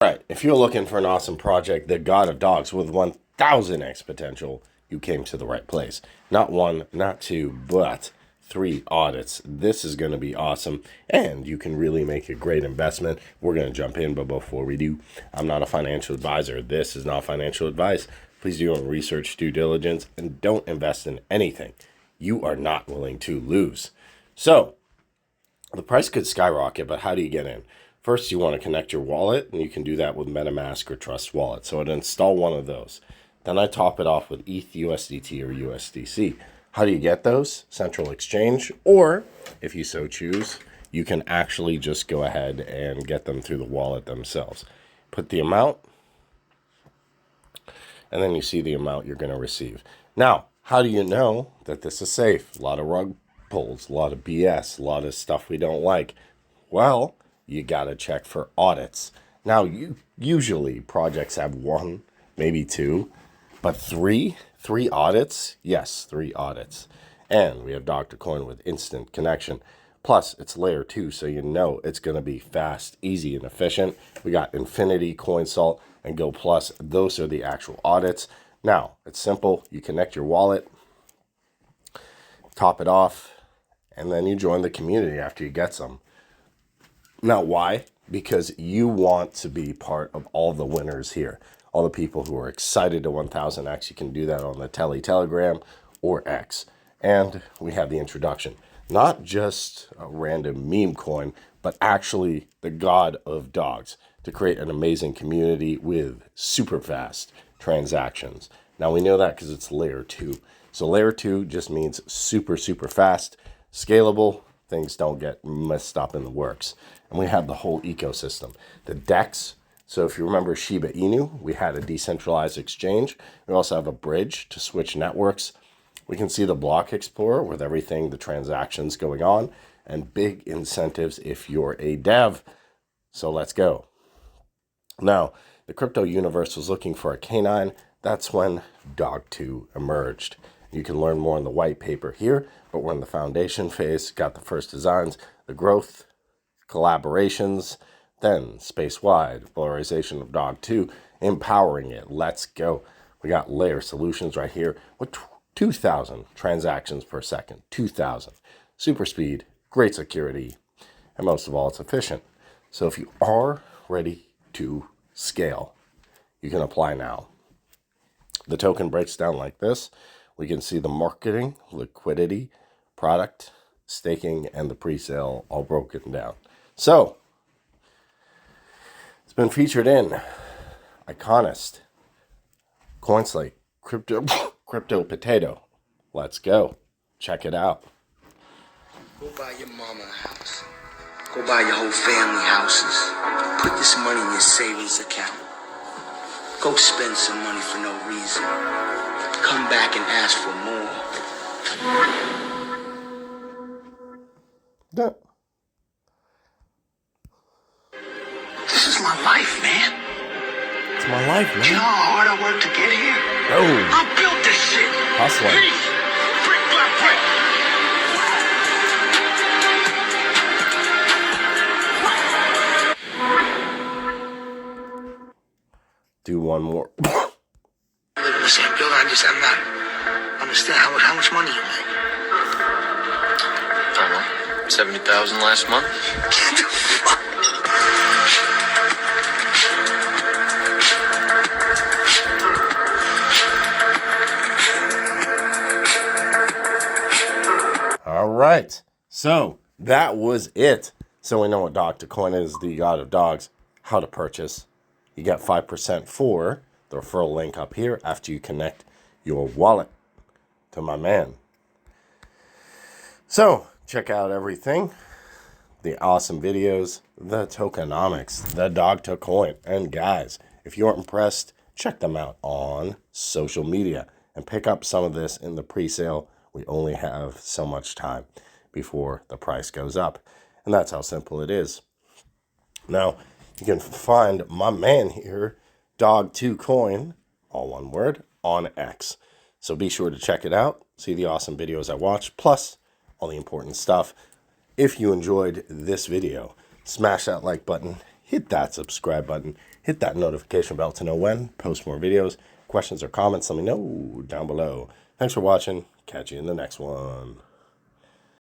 Right, if you're looking for an awesome project, the God of Dogs with 1000x potential, you came to the right place. Not one, not two, but 3 audits. This is going to be awesome, and you can really make a great investment. We're going to jump in, but before we do, I'm not a financial advisor. This is not financial advice. Please do your own research, due diligence, and don't invest in anything you are not willing to lose. So, the price could skyrocket, but how do you get in? First, you want to connect your wallet, and you can do that with MetaMask or Trust Wallet. So I'd install one of those. Then I top it off with ETH, USDT, or USDC. How do you get those? Central exchange, or if you so choose, you can actually just go ahead and get them through the wallet themselves. Put the amount, and then you see the amount you're going to receive. Now, how do you know that this is safe? A lot of rug pulls, a lot of BS, a lot of stuff we don't like. Well, you got to check for audits. Now, usually projects have 1, maybe 2, but 3 audits? Yes, 3 audits. And we have Dogetocoin with instant connection. Plus, it's layer 2, so you know it's going to be fast, easy, and efficient. We got Infinity, CoinSalt, and Go Plus. Those are the actual audits. Now, it's simple. You connect your wallet, top it off, and then you join the community after you get some. Now, why? Because you want to be part of all the winners here. All the people who are excited to 1000x. You can do that on the Telegram or X. And we have the introduction. Not just a random meme coin, but actually the God of Dogs to create an amazing community with super fast transactions. Now, we know that because it's layer 2. So layer 2 just means super, super fast, scalable. Things don't get messed up in the works. And we have the whole ecosystem. The DEX, so if you remember Shiba Inu, we had a decentralized exchange. We also have a bridge to switch networks. We can see the block explorer with everything, the transactions going on, and big incentives if you're a dev. So let's go. Now, the crypto universe was looking for a canine. That's when Dog2 emerged. You can learn more in the white paper here, but we're in the foundation phase, got the first designs, the growth, collaborations, then space-wide, polarization of Dog2, empowering it. Let's go. We got layer solutions right here with 2,000 transactions per second, 2,000. Super speed, great security, and most of all, it's efficient. So if you are ready to scale, you can apply now. The token breaks down like this. We can see the marketing, liquidity, product, staking, and the pre-sale all broken down. So, it's been featured in Iconist, CoinSlate, Crypto Potato. Let's go. Check it out. Go buy your mama a house. Go buy your whole family houses. Put this money in your savings account. Go spend some money for no reason. Come back and ask for more. This is my life, man. It's my life, man. You know how hard I worked to get here? Oh. I built this shit. Hustling. Peace. Brick by brick. Do one more. I live in the same building. I'm not understand how much money you make. I don't know. 70,000 last month. Get the fuck. All right. So that was it. So we know what Dogetocoin is, the God of Dogs, how to purchase. You get 5% for the referral link up here after you connect your wallet to my man. So check out everything. The awesome videos, the tokenomics, the Dogetocoin. And guys, if you aren't impressed, check them out on social media and pick up some of this in the pre-sale. We only have so much time before the price goes up. And that's how simple it is. Now, you can find my man here, Dogetocoin, all one word, on X. So be sure to check it out. See the awesome videos I watch, plus all the important stuff. If you enjoyed this video, smash that like button, hit that subscribe button, Hit that notification bell to know when. Post more videos. Questions or comments, let me know down below. Thanks for watching. Catch you in the next one.